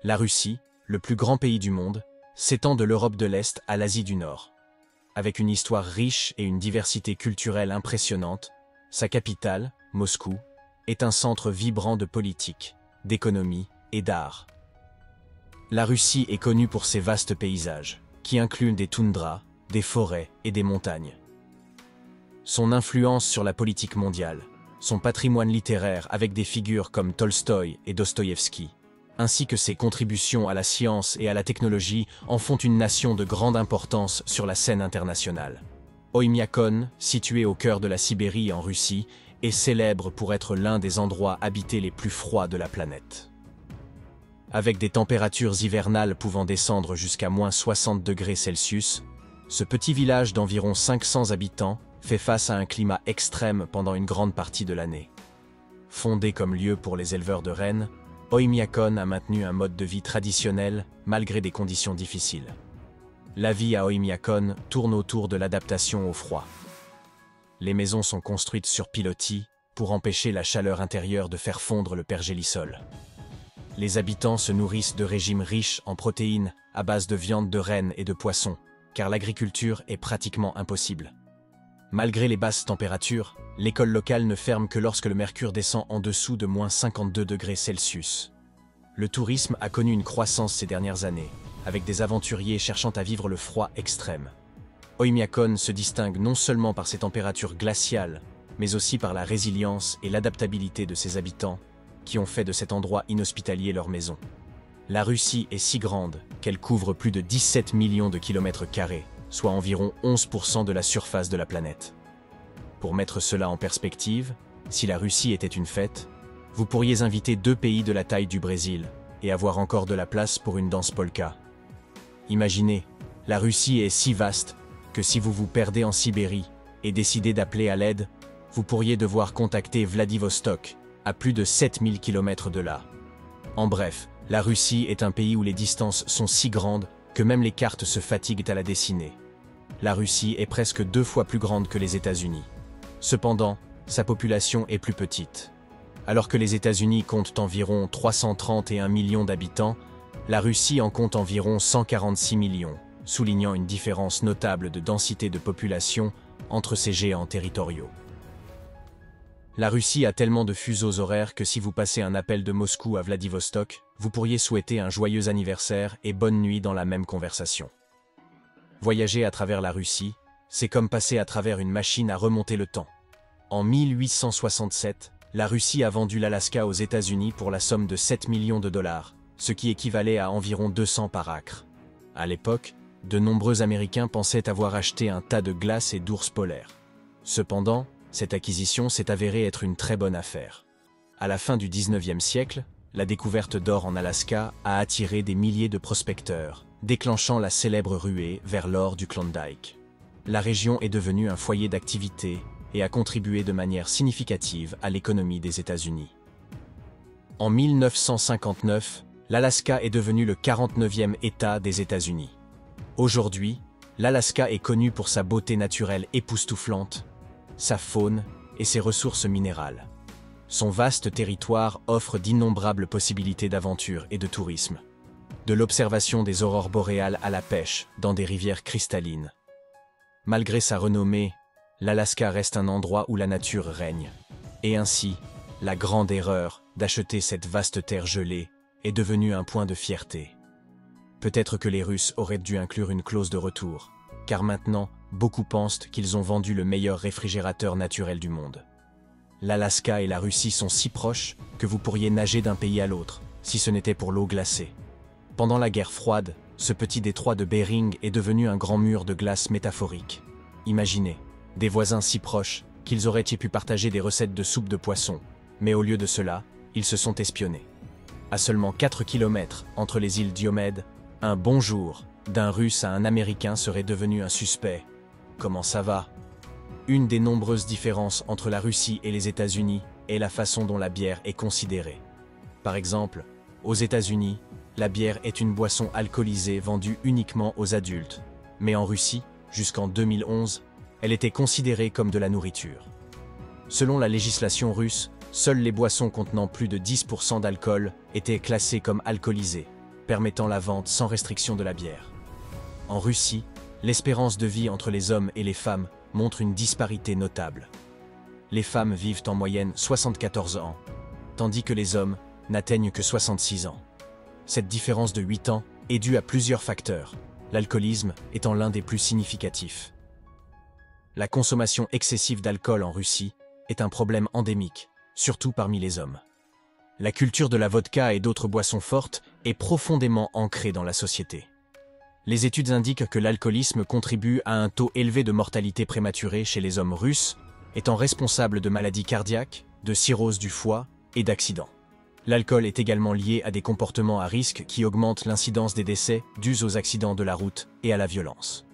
La Russie, le plus grand pays du monde, s'étend de l'Europe de l'Est à l'Asie du Nord. Avec une histoire riche et une diversité culturelle impressionnante, sa capitale, Moscou, est un centre vibrant de politique, d'économie et d'art. La Russie est connue pour ses vastes paysages, qui incluent des toundras, des forêts et des montagnes. Son influence sur la politique mondiale, son patrimoine littéraire avec des figures comme Tolstoï et Dostoïevski, ainsi que ses contributions à la science et à la technologie en font une nation de grande importance sur la scène internationale. Oymyakon, situé au cœur de la Sibérie en Russie, est célèbre pour être l'un des endroits habités les plus froids de la planète. Avec des températures hivernales pouvant descendre jusqu'à -60°C, ce petit village d'environ 500 habitants fait face à un climat extrême pendant une grande partie de l'année. Fondé comme lieu pour les éleveurs de rennes, Oymyakon a maintenu un mode de vie traditionnel malgré des conditions difficiles. La vie à Oymyakon tourne autour de l'adaptation au froid. Les maisons sont construites sur pilotis pour empêcher la chaleur intérieure de faire fondre le pergélisol. Les habitants se nourrissent de régimes riches en protéines à base de viande de renne et de poisson, car l'agriculture est pratiquement impossible. Malgré les basses températures, l'école locale ne ferme que lorsque le mercure descend en dessous de -52°C. Le tourisme a connu une croissance ces dernières années, avec des aventuriers cherchant à vivre le froid extrême. Oymyakon se distingue non seulement par ses températures glaciales, mais aussi par la résilience et l'adaptabilité de ses habitants, qui ont fait de cet endroit inhospitalier leur maison. La Russie est si grande qu'elle couvre plus de 17 millions de kilomètres carrés, soit environ 11% de la surface de la planète. Pour mettre cela en perspective, si la Russie était une fête, vous pourriez inviter 2 pays de la taille du Brésil et avoir encore de la place pour une danse polka. Imaginez, la Russie est si vaste que si vous vous perdez en Sibérie et décidez d'appeler à l'aide, vous pourriez devoir contacter Vladivostok, à plus de 7000 km de là. En bref, la Russie est un pays où les distances sont si grandes que même les cartes se fatiguent à la dessiner. La Russie est presque 2 fois plus grande que les États-Unis. Cependant, sa population est plus petite. Alors que les États-Unis comptent environ 331 millions d'habitants, la Russie en compte environ 146 millions, soulignant une différence notable de densité de population entre ces géants territoriaux. La Russie a tellement de fuseaux horaires que si vous passez un appel de Moscou à Vladivostok, vous pourriez souhaiter un joyeux anniversaire et bonne nuit dans la même conversation. Voyager à travers la Russie, c'est comme passer à travers une machine à remonter le temps. En 1867, la Russie a vendu l'Alaska aux États-Unis pour la somme de 7 millions de dollars, ce qui équivalait à environ 200 par acre. À l'époque, de nombreux Américains pensaient avoir acheté un tas de glace et d'ours polaires. Cependant, cette acquisition s'est avérée être une très bonne affaire. À la fin du XIXe siècle, la découverte d'or en Alaska a attiré des milliers de prospecteurs, déclenchant la célèbre ruée vers l'or du Klondike. La région est devenue un foyer d'activité et a contribué de manière significative à l'économie des États-Unis. En 1959, l'Alaska est devenu le 49e État des États-Unis. Aujourd'hui, l'Alaska est connu pour sa beauté naturelle époustouflante, sa faune et ses ressources minérales. Son vaste territoire offre d'innombrables possibilités d'aventure et de tourisme. De l'observation des aurores boréales à la pêche dans des rivières cristallines. Malgré sa renommée, l'Alaska reste un endroit où la nature règne. Et ainsi, la grande erreur d'acheter cette vaste terre gelée est devenue un point de fierté. Peut-être que les Russes auraient dû inclure une clause de retour, car maintenant, beaucoup pensent qu'ils ont vendu le meilleur réfrigérateur naturel du monde. L'Alaska et la Russie sont si proches que vous pourriez nager d'un pays à l'autre, si ce n'était pour l'eau glacée. Pendant la guerre froide, ce petit détroit de Bering est devenu un grand mur de glace métaphorique. Imaginez, des voisins si proches qu'ils auraient pu partager des recettes de soupe de poisson, mais au lieu de cela, ils se sont espionnés. À seulement 4 km entre les îles Diomède, un bonjour d'un Russe à un Américain serait devenu un suspect. Comment ça va? Une des nombreuses différences entre la Russie et les États-Unis est la façon dont la bière est considérée. Par exemple, aux États-Unis, la bière est une boisson alcoolisée vendue uniquement aux adultes, mais en Russie, jusqu'en 2011, elle était considérée comme de la nourriture. Selon la législation russe, seules les boissons contenant plus de 10% d'alcool étaient classées comme alcoolisées, permettant la vente sans restriction de la bière. En Russie, l'espérance de vie entre les hommes et les femmes montre une disparité notable. Les femmes vivent en moyenne 74 ans, tandis que les hommes n'atteignent que 66 ans. Cette différence de 8 ans est due à plusieurs facteurs, l'alcoolisme étant l'un des plus significatifs. La consommation excessive d'alcool en Russie est un problème endémique, surtout parmi les hommes. La culture de la vodka et d'autres boissons fortes est profondément ancrée dans la société. Les études indiquent que l'alcoolisme contribue à un taux élevé de mortalité prématurée chez les hommes russes, étant responsable de maladies cardiaques, de cirrhose du foie et d'accidents. L'alcool est également lié à des comportements à risque qui augmentent l'incidence des décès dus aux accidents de la route et à la violence.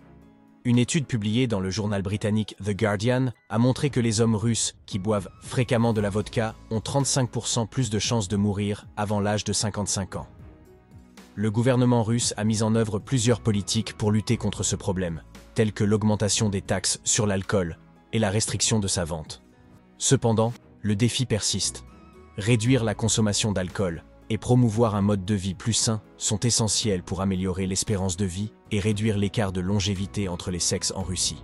Une étude publiée dans le journal britannique The Guardian a montré que les hommes russes qui boivent fréquemment de la vodka ont 35% plus de chances de mourir avant l'âge de 55 ans. Le gouvernement russe a mis en œuvre plusieurs politiques pour lutter contre ce problème, telles que l'augmentation des taxes sur l'alcool et la restriction de sa vente. Cependant, le défi persiste. Réduire la consommation d'alcool et promouvoir un mode de vie plus sain sont essentiels pour améliorer l'espérance de vie et réduire l'écart de longévité entre les sexes en Russie.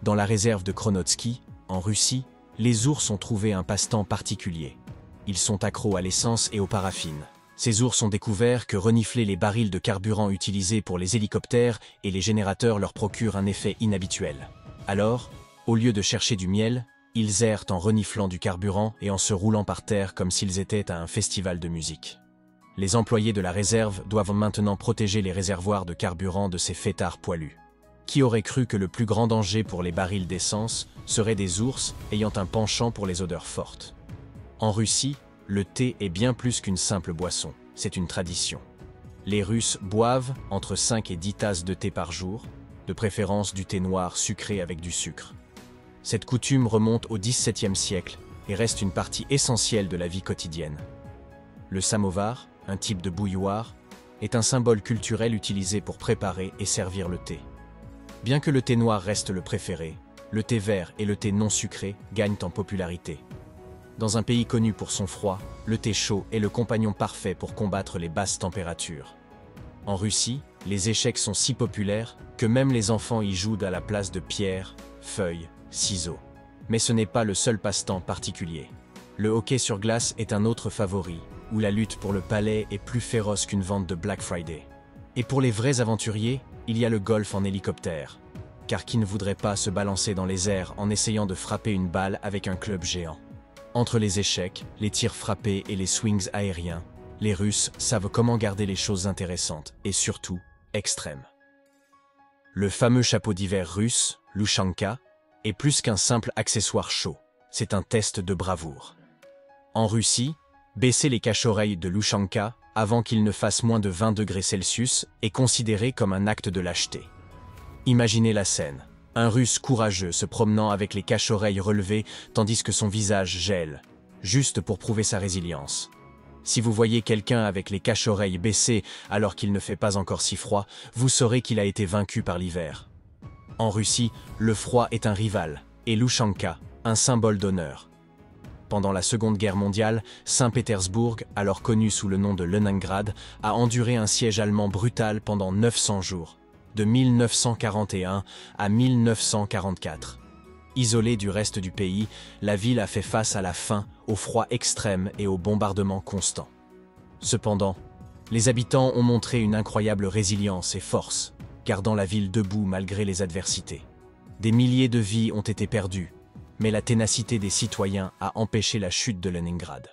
Dans la réserve de Kronotsky, en Russie, les ours ont trouvé un passe-temps particulier. Ils sont accros à l'essence et aux paraffines. Ces ours ont découvert que renifler les barils de carburant utilisés pour les hélicoptères et les générateurs leur procure un effet inhabituel. Alors, au lieu de chercher du miel, ils errent en reniflant du carburant et en se roulant par terre comme s'ils étaient à un festival de musique. Les employés de la réserve doivent maintenant protéger les réservoirs de carburant de ces fêtards poilus. Qui aurait cru que le plus grand danger pour les barils d'essence seraient des ours ayant un penchant pour les odeurs fortes? En Russie, le thé est bien plus qu'une simple boisson, c'est une tradition. Les Russes boivent entre 5 et 10 tasses de thé par jour, de préférence du thé noir sucré avec du sucre. Cette coutume remonte au XVIIe siècle et reste une partie essentielle de la vie quotidienne. Le samovar, un type de bouilloire, est un symbole culturel utilisé pour préparer et servir le thé. Bien que le thé noir reste le préféré, le thé vert et le thé non sucré gagnent en popularité. Dans un pays connu pour son froid, le thé chaud est le compagnon parfait pour combattre les basses températures. En Russie, les échecs sont si populaires que même les enfants y jouent à la place de pierres, feuilles, ciseaux. Mais ce n'est pas le seul passe-temps particulier. Le hockey sur glace est un autre favori, où la lutte pour le palais est plus féroce qu'une vente de Black Friday. Et pour les vrais aventuriers, il y a le golf en hélicoptère. Car qui ne voudrait pas se balancer dans les airs en essayant de frapper une balle avec un club géant? Entre les échecs, les tirs frappés et les swings aériens, les Russes savent comment garder les choses intéressantes et surtout extrêmes. Le fameux chapeau d'hiver russe, l'Ushanka, est plus qu'un simple accessoire chaud, c'est un test de bravoure. En Russie, baisser les cache-oreilles de l'Ushanka avant qu'il ne fasse moins de 20 degrés Celsius est considéré comme un acte de lâcheté. Imaginez la scène, un Russe courageux se promenant avec les cache-oreilles relevées tandis que son visage gèle, juste pour prouver sa résilience. Si vous voyez quelqu'un avec les cache-oreilles baissées alors qu'il ne fait pas encore si froid, vous saurez qu'il a été vaincu par l'hiver. En Russie, le froid est un rival, et l'Ushanka, un symbole d'honneur. Pendant la Seconde Guerre mondiale, Saint-Pétersbourg, alors connu sous le nom de Leningrad, a enduré un siège allemand brutal pendant 900 jours, de 1941 à 1944. Isolée du reste du pays, la ville a fait face à la faim, au froid extrême et aux bombardements constants. Cependant, les habitants ont montré une incroyable résilience et force, gardant la ville debout malgré les adversités. Des milliers de vies ont été perdues, mais la ténacité des citoyens a empêché la chute de Leningrad.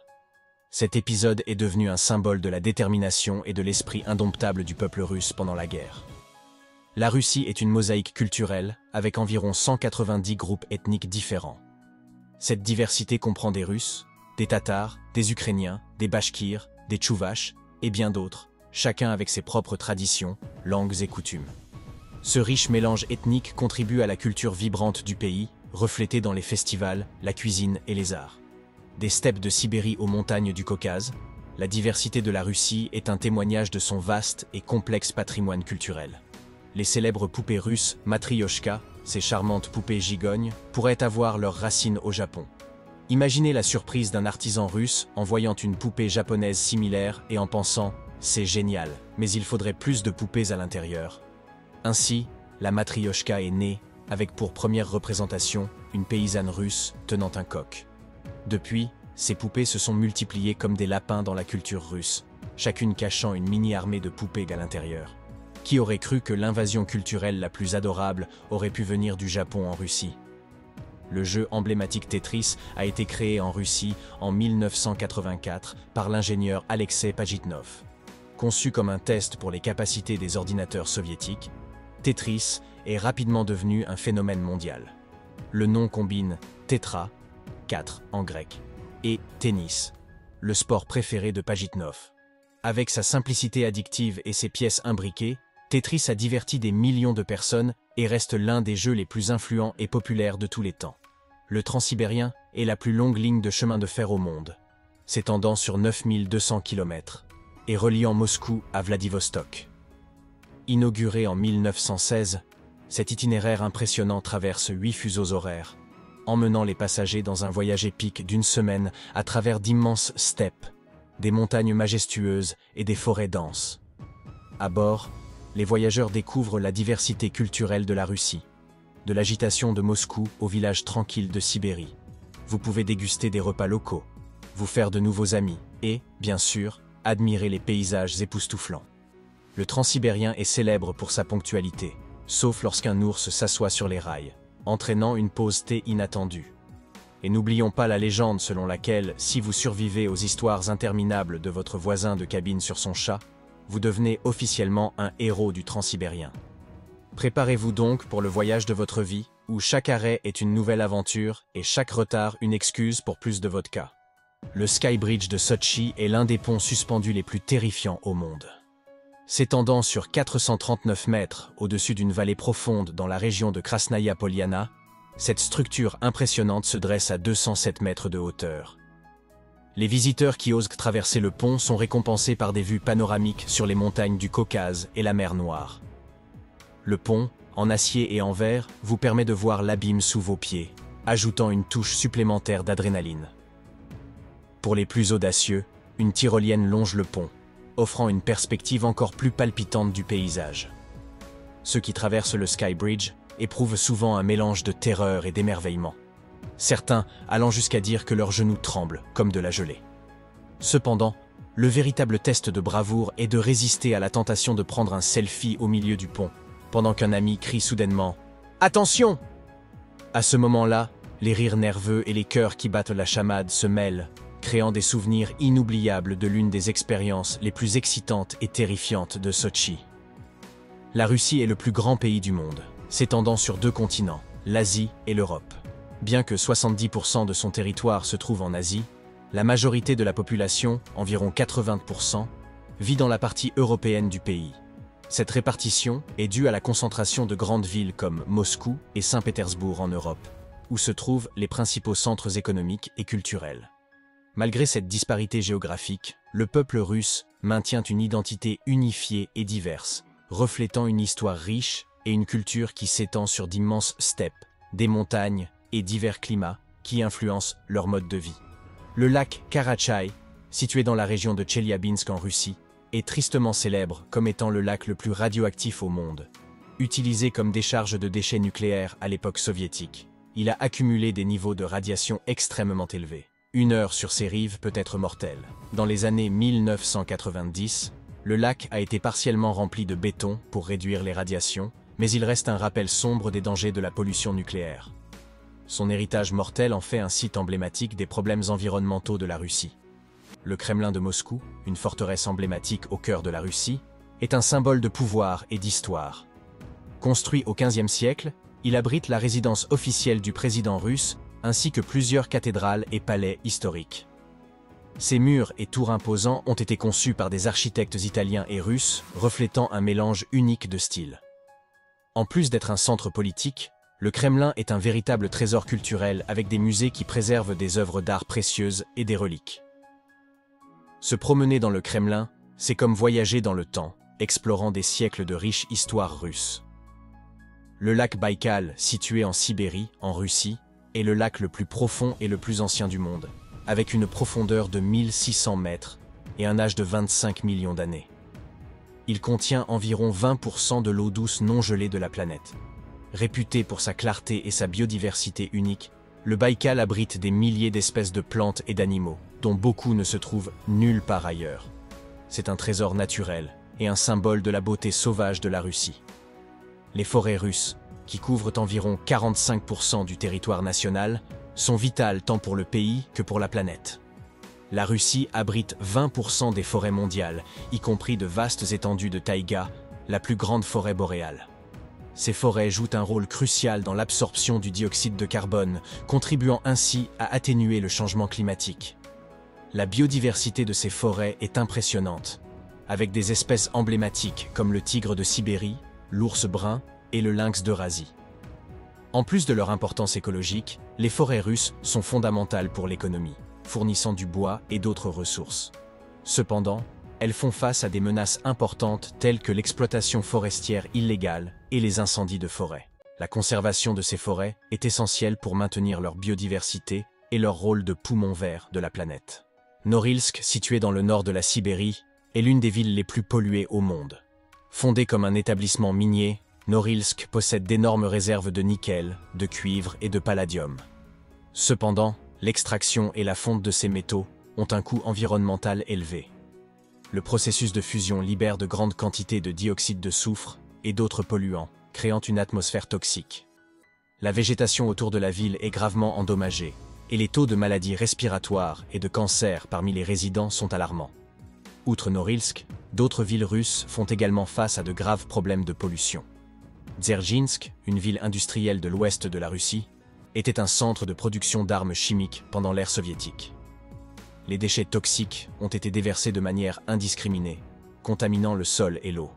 Cet épisode est devenu un symbole de la détermination et de l'esprit indomptable du peuple russe pendant la guerre. La Russie est une mosaïque culturelle, avec environ 190 groupes ethniques différents. Cette diversité comprend des Russes, des Tatars, des Ukrainiens, des Bachkirs, des Tchouvaches et bien d'autres, chacun avec ses propres traditions, langues et coutumes. Ce riche mélange ethnique contribue à la culture vibrante du pays, reflétée dans les festivals, la cuisine et les arts. Des steppes de Sibérie aux montagnes du Caucase, la diversité de la Russie est un témoignage de son vaste et complexe patrimoine culturel. Les célèbres poupées russes Matryoshka, ces charmantes poupées gigognes, pourraient avoir leurs racines au Japon. Imaginez la surprise d'un artisan russe en voyant une poupée japonaise similaire et en pensant « c'est génial, mais il faudrait plus de poupées à l'intérieur. Ainsi, la Matryoshka est née, avec pour première représentation une paysanne russe tenant un coq. Depuis, ces poupées se sont multipliées comme des lapins dans la culture russe, chacune cachant une mini-armée de poupées à l'intérieur. Qui aurait cru que l'invasion culturelle la plus adorable aurait pu venir du Japon en Russie? Le jeu emblématique Tetris a été créé en Russie en 1984 par l'ingénieur Alexei Pajitnov. Conçu comme un test pour les capacités des ordinateurs soviétiques, Tetris est rapidement devenu un phénomène mondial. Le nom combine Tetra, 4 en grec, et tennis, le sport préféré de Pajitnov. Avec sa simplicité addictive et ses pièces imbriquées, Tetris a diverti des millions de personnes et reste l'un des jeux les plus influents et populaires de tous les temps. Le Transsibérien est la plus longue ligne de chemin de fer au monde, s'étendant sur 9200 km et reliant Moscou à Vladivostok. Inauguré en 1916, cet itinéraire impressionnant traverse 8 fuseaux horaires, emmenant les passagers dans un voyage épique d'une semaine à travers d'immenses steppes, des montagnes majestueuses et des forêts denses. À bord, les voyageurs découvrent la diversité culturelle de la Russie, de l'agitation de Moscou au village tranquille de Sibérie. Vous pouvez déguster des repas locaux, vous faire de nouveaux amis et, bien sûr, admirer les paysages époustouflants. Le Transsibérien est célèbre pour sa ponctualité, sauf lorsqu'un ours s'assoit sur les rails, entraînant une pause thé inattendue. Et n'oublions pas la légende selon laquelle, si vous survivez aux histoires interminables de votre voisin de cabine sur son chat, vous devenez officiellement un héros du Transsibérien. Préparez-vous donc pour le voyage de votre vie, où chaque arrêt est une nouvelle aventure et chaque retard une excuse pour plus de vodka. Le Sky Bridge de Sotchi est l'un des ponts suspendus les plus terrifiants au monde. S'étendant sur 439 mètres au-dessus d'une vallée profonde dans la région de Krasnaya Poliana, cette structure impressionnante se dresse à 207 mètres de hauteur. Les visiteurs qui osent traverser le pont sont récompensés par des vues panoramiques sur les montagnes du Caucase et la mer Noire. Le pont, en acier et en verre, vous permet de voir l'abîme sous vos pieds, ajoutant une touche supplémentaire d'adrénaline. Pour les plus audacieux, une tyrolienne longe le pont, offrant une perspective encore plus palpitante du paysage. Ceux qui traversent le Sky Bridge éprouvent souvent un mélange de terreur et d'émerveillement, certains allant jusqu'à dire que leurs genoux tremblent comme de la gelée. Cependant, le véritable test de bravoure est de résister à la tentation de prendre un selfie au milieu du pont, pendant qu'un ami crie soudainement « Attention !» À ce moment-là, les rires nerveux et les cœurs qui battent la chamade se mêlent, créant des souvenirs inoubliables de l'une des expériences les plus excitantes et terrifiantes de Sotchi. La Russie est le plus grand pays du monde, s'étendant sur 2 continents, l'Asie et l'Europe. Bien que 70% de son territoire se trouve en Asie, la majorité de la population, environ 80%, vit dans la partie européenne du pays. Cette répartition est due à la concentration de grandes villes comme Moscou et Saint-Pétersbourg en Europe, où se trouvent les principaux centres économiques et culturels. Malgré cette disparité géographique, le peuple russe maintient une identité unifiée et diverse, reflétant une histoire riche et une culture qui s'étend sur d'immenses steppes, des montagnes et divers climats qui influencent leur mode de vie. Le lac Karachay, situé dans la région de Tcheliabinsk en Russie, est tristement célèbre comme étant le lac le plus radioactif au monde. Utilisé comme décharge de déchets nucléaires à l'époque soviétique, il a accumulé des niveaux de radiation extrêmement élevés. 1 heure sur ses rives peut être mortelle. Dans les années 1990, le lac a été partiellement rempli de béton pour réduire les radiations, mais il reste un rappel sombre des dangers de la pollution nucléaire. Son héritage mortel en fait un site emblématique des problèmes environnementaux de la Russie. Le Kremlin de Moscou, une forteresse emblématique au cœur de la Russie, est un symbole de pouvoir et d'histoire. Construit au XVe siècle, il abrite la résidence officielle du président russe, ainsi que plusieurs cathédrales et palais historiques. Ces murs et tours imposants ont été conçus par des architectes italiens et russes, reflétant un mélange unique de styles. En plus d'être un centre politique, le Kremlin est un véritable trésor culturel avec des musées qui préservent des œuvres d'art précieuses et des reliques. Se promener dans le Kremlin, c'est comme voyager dans le temps, explorant des siècles de riche histoire russe. Le lac Baïkal, situé en Sibérie, en Russie, est le lac le plus profond et le plus ancien du monde, avec une profondeur de 1600 mètres et un âge de 25 millions d'années. Il contient environ 20% de l'eau douce non gelée de la planète. Réputé pour sa clarté et sa biodiversité unique, le Baïkal abrite des milliers d'espèces de plantes et d'animaux, dont beaucoup ne se trouvent nulle part ailleurs. C'est un trésor naturel et un symbole de la beauté sauvage de la Russie. Les forêts russes, qui couvrent environ 45% du territoire national, sont vitales tant pour le pays que pour la planète. La Russie abrite 20% des forêts mondiales, y compris de vastes étendues de taïga, la plus grande forêt boréale. Ces forêts jouent un rôle crucial dans l'absorption du dioxyde de carbone, contribuant ainsi à atténuer le changement climatique. La biodiversité de ces forêts est impressionnante, avec des espèces emblématiques comme le tigre de Sibérie, l'ours brun et le lynx d'Eurasie. En plus de leur importance écologique, les forêts russes sont fondamentales pour l'économie, fournissant du bois et d'autres ressources. Cependant, elles font face à des menaces importantes telles que l'exploitation forestière illégale et les incendies de forêt. La conservation de ces forêts est essentielle pour maintenir leur biodiversité et leur rôle de poumon vert de la planète. Norilsk, située dans le nord de la Sibérie, est l'une des villes les plus polluées au monde. Fondée comme un établissement minier, Norilsk possède d'énormes réserves de nickel, de cuivre et de palladium. Cependant, l'extraction et la fonte de ces métaux ont un coût environnemental élevé. Le processus de fusion libère de grandes quantités de dioxyde de soufre et d'autres polluants, créant une atmosphère toxique. La végétation autour de la ville est gravement endommagée, et les taux de maladies respiratoires et de cancer parmi les résidents sont alarmants. Outre Norilsk, d'autres villes russes font également face à de graves problèmes de pollution. Dzerzhinsk, une ville industrielle de l'ouest de la Russie, était un centre de production d'armes chimiques pendant l'ère soviétique. Les déchets toxiques ont été déversés de manière indiscriminée, contaminant le sol et l'eau.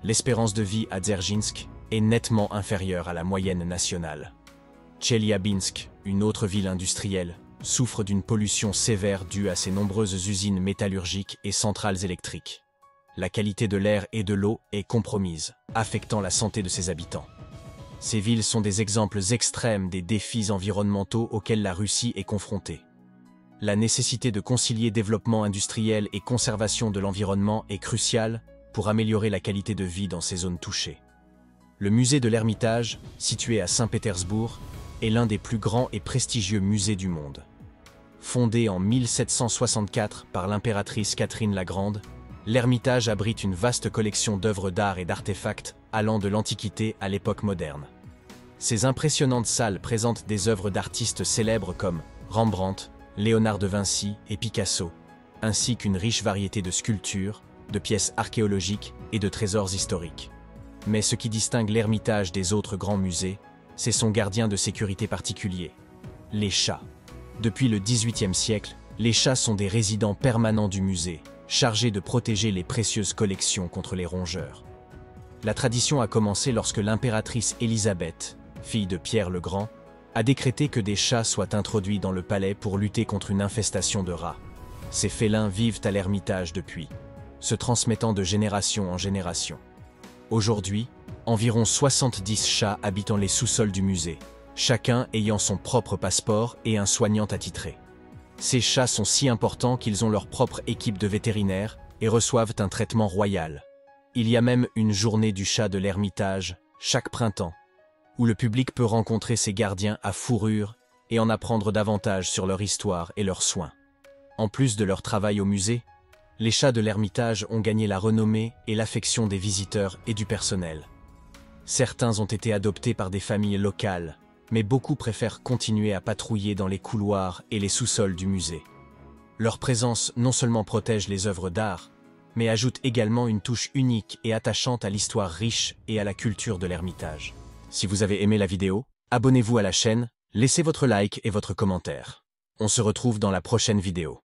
L'espérance de vie à Dzerzhinsk est nettement inférieure à la moyenne nationale. Tcheliabinsk, une autre ville industrielle, souffre d'une pollution sévère due à ses nombreuses usines métallurgiques et centrales électriques. La qualité de l'air et de l'eau est compromise, affectant la santé de ses habitants. Ces villes sont des exemples extrêmes des défis environnementaux auxquels la Russie est confrontée. La nécessité de concilier développement industriel et conservation de l'environnement est cruciale pour améliorer la qualité de vie dans ces zones touchées. Le musée de l'Ermitage, situé à Saint-Pétersbourg, est l'un des plus grands et prestigieux musées du monde. Fondé en 1764 par l'impératrice Catherine la Grande, l'Ermitage abrite une vaste collection d'œuvres d'art et d'artefacts allant de l'Antiquité à l'époque moderne. Ces impressionnantes salles présentent des œuvres d'artistes célèbres comme Rembrandt, Léonard de Vinci et Picasso, ainsi qu'une riche variété de sculptures, de pièces archéologiques et de trésors historiques. Mais ce qui distingue l'Ermitage des autres grands musées, c'est son gardien de sécurité particulier, les chats. Depuis le XVIIIe siècle, les chats sont des résidents permanents du musée, chargés de protéger les précieuses collections contre les rongeurs. La tradition a commencé lorsque l'impératrice Élisabeth, fille de Pierre le Grand, a décrété que des chats soient introduits dans le palais pour lutter contre une infestation de rats. Ces félins vivent à l'Ermitage depuis, se transmettant de génération en génération. Aujourd'hui, environ 70 chats habitent les sous-sols du musée, chacun ayant son propre passeport et un soignant attitré. Ces chats sont si importants qu'ils ont leur propre équipe de vétérinaires et reçoivent un traitement royal. Il y a même une journée du chat de l'Ermitage, chaque printemps, où le public peut rencontrer ces gardiens à fourrure et en apprendre davantage sur leur histoire et leurs soins. En plus de leur travail au musée, les chats de l'Ermitage ont gagné la renommée et l'affection des visiteurs et du personnel. Certains ont été adoptés par des familles locales, mais beaucoup préfèrent continuer à patrouiller dans les couloirs et les sous-sols du musée. Leur présence non seulement protège les œuvres d'art, mais ajoute également une touche unique et attachante à l'histoire riche et à la culture de l'Ermitage. Si vous avez aimé la vidéo, abonnez-vous à la chaîne, laissez votre like et votre commentaire. On se retrouve dans la prochaine vidéo.